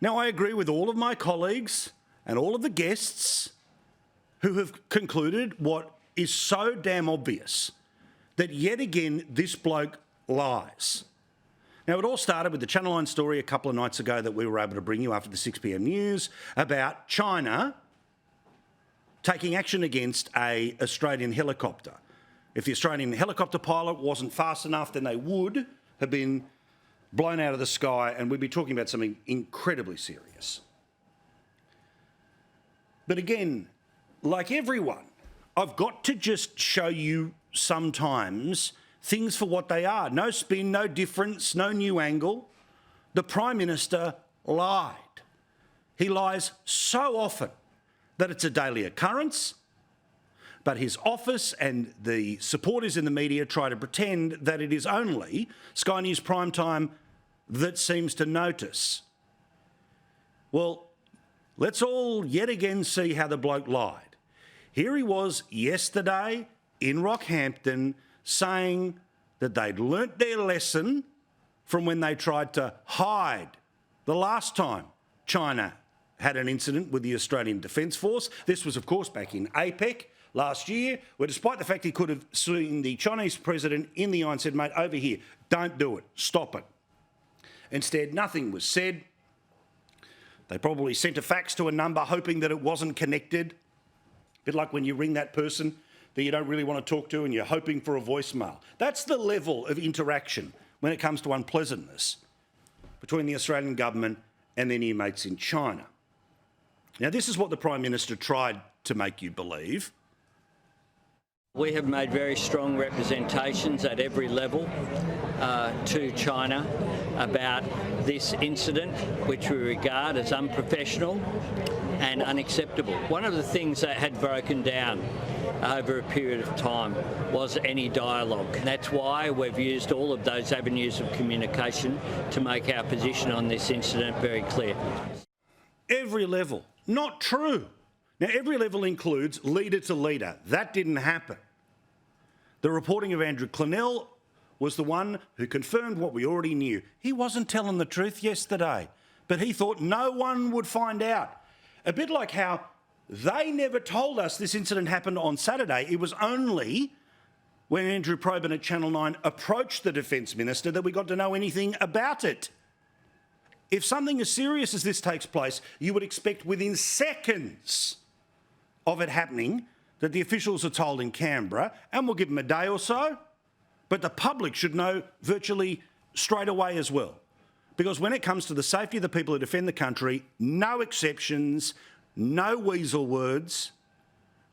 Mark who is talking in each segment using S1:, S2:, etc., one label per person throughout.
S1: Now, I agree with all of my colleagues and all of the guests who have concluded what is so damn obvious, that yet again this bloke lies. Now, it all started with the Channel 9 story a couple of nights ago that we were able to bring you after the 6 p.m. news about China taking action against an Australian helicopter. If the Australian helicopter pilot wasn't fast enough, then they would have been blown out of the sky, and we'd be talking about something incredibly serious. But again, like everyone, I've got to just show you sometimes things for what they are. No spin, no difference, no new angle. The Prime Minister lied. He lies so often that it's a daily occurrence, but his office and the supporters in the media try to pretend that it is only Sky News Primetime that seems to notice. Well, let's all yet again see how the bloke lied. Here he was yesterday in Rockhampton saying that they'd learnt their lesson from when they tried to hide the last time China had an incident with the Australian Defence Force. This was, of course, back in APEC last year, where despite the fact he could have seen the Chinese president in the eye and said, mate, over here, don't do it, stop it. Instead, nothing was said. They probably sent a fax to a number hoping that it wasn't connected. A bit like when you ring that person that you don't really want to talk to and you're hoping for a voicemail. That's the level of interaction when it comes to unpleasantness between the Australian government and their new mates in China. Now, this is what the Prime Minister tried to make you believe.
S2: We have made very strong representations at every level to China about this incident, which we regard as unprofessional and unacceptable. One of the things that had broken down over a period of time was any dialogue. And that's why we've used all of those avenues of communication to make our position on this incident very clear.
S1: Every level. Not true. Now, every level includes leader to leader. That didn't happen. The reporting of Andrew Clennell was the one who confirmed what we already knew. He wasn't telling the truth yesterday, but he thought no one would find out. A bit like how they never told us this incident happened on Saturday. It was only when Andrew Probyn at Channel 9 approached the Defence Minister that we got to know anything about it. If something as serious as this takes place, you would expect within seconds of it happening that the officials are told in Canberra, and we'll give them a day or so, but the public should know virtually straight away as well. Because when it comes to the safety of the people who defend the country, no exceptions, no weasel words.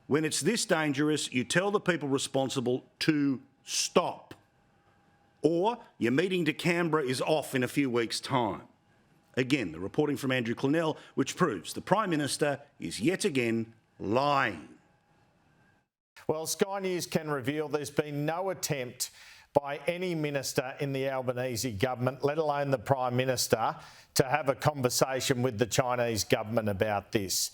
S1: When it's this dangerous, you tell the people responsible to stop. Or your meeting to Canberra is off in a few weeks' time. Again, the reporting from Andrew Clennell, which proves the Prime Minister is yet again lying.
S3: Well, Sky News can reveal there's been no attempt by any minister in the Albanese government, let alone the Prime Minister, to have a conversation with the Chinese government about this.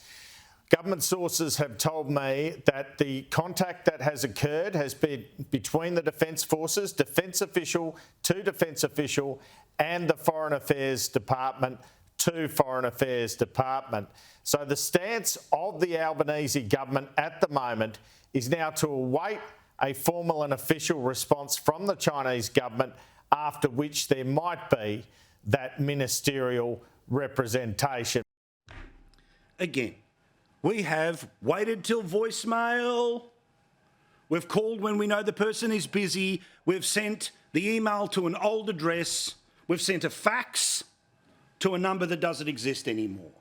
S3: Government sources have told me that the contact that has occurred has been between the Defence Forces, Defence official to Defence official, and the Foreign Affairs Department to Foreign Affairs Department. So the stance of the Albanese government at the moment is now to await a formal and official response from the Chinese government, after which there might be that ministerial representation.
S1: Again, we have waited till voicemail. We've called when we know the person is busy. We've sent the email to an old address. We've sent a fax to a number that doesn't exist anymore.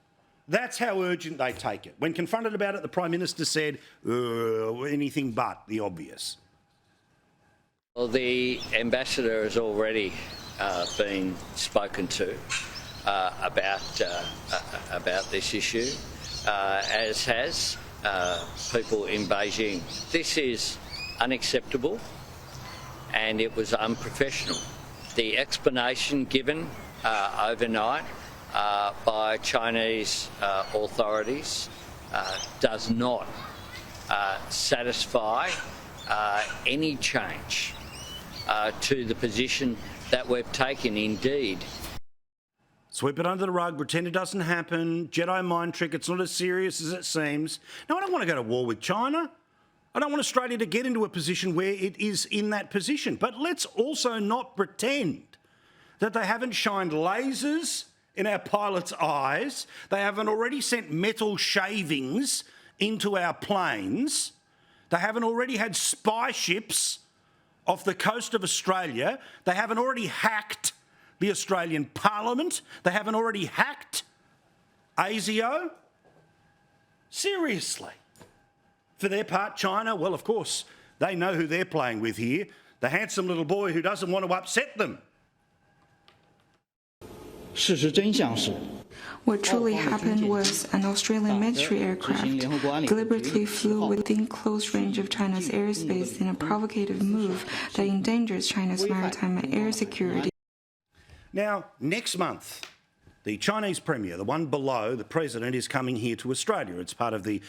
S1: That's how urgent they take it. When confronted about it, the Prime Minister said, anything but the obvious.
S2: Well, the Ambassador has already been spoken to about this issue, as has people in Beijing. This is unacceptable and it was unprofessional. The explanation given overnight by Chinese authorities does not satisfy any change to the position that we've taken. Indeed,
S1: Sweep it under the rug, pretend it doesn't happen, Jedi mind trick, it's not as serious as it seems. No, I don't want to go to war with China. I don't want Australia to get into a position where it is in that position. But let's also not pretend that they haven't shined lasers in our pilots' eyes. They haven't already sent metal shavings into our planes. They haven't already had spy ships off the coast of Australia. They haven't already hacked the Australian Parliament. They haven't already hacked ASIO. Seriously. For their part, China, well, of course, they know who they're playing with here. The handsome little boy who doesn't want to upset them.
S4: What truly happened was an Australian military aircraft deliberately flew within close range of China's airspace in a provocative move that endangers China's maritime and air security.
S1: Now, next month, the Chinese Premier, the one below the President, is coming here to Australia. It's part of the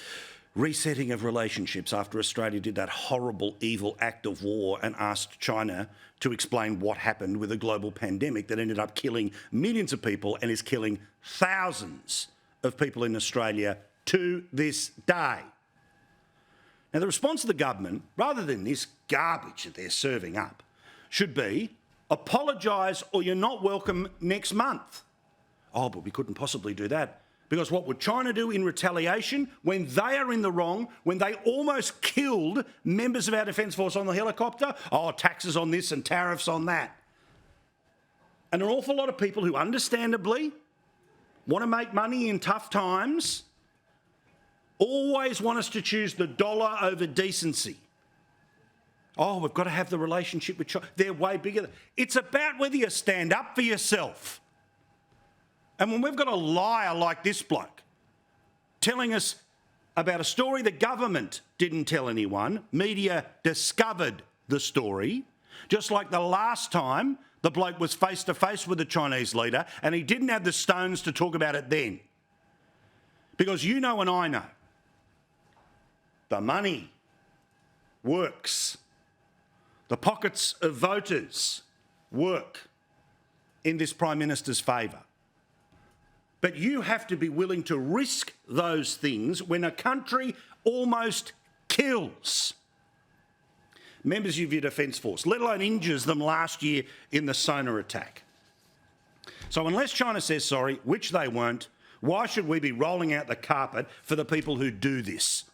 S1: resetting of relationships after Australia did that horrible, evil act of war and asked China to explain what happened with a global pandemic that ended up killing millions of people and is killing thousands of people in Australia to this day. Now, the response of the government, rather than this garbage that they're serving up, should be apologise or you're not welcome next month. Oh, but we couldn't possibly do that. Because what would China do in retaliation when they are in the wrong, when they almost killed members of our Defence Force on the helicopter? Oh, taxes on this and tariffs on that. And an awful lot of people who understandably want to make money in tough times always want us to choose the dollar over decency. Oh, we've got to have the relationship with China. They're way bigger. It's about whether you stand up for yourself. And when we've got a liar like this bloke telling us about a story the government didn't tell anyone, media discovered the story, just like the last time the bloke was face to face with the Chinese leader and he didn't have the stones to talk about it then. Because you know and I know, the money works. The pockets of voters work in this Prime Minister's favour. But you have to be willing to risk those things when a country almost kills members of your Defence Force, let alone injures them last year in the sonar attack. So unless China says sorry, which they won't, why should we be rolling out the carpet for the people who do this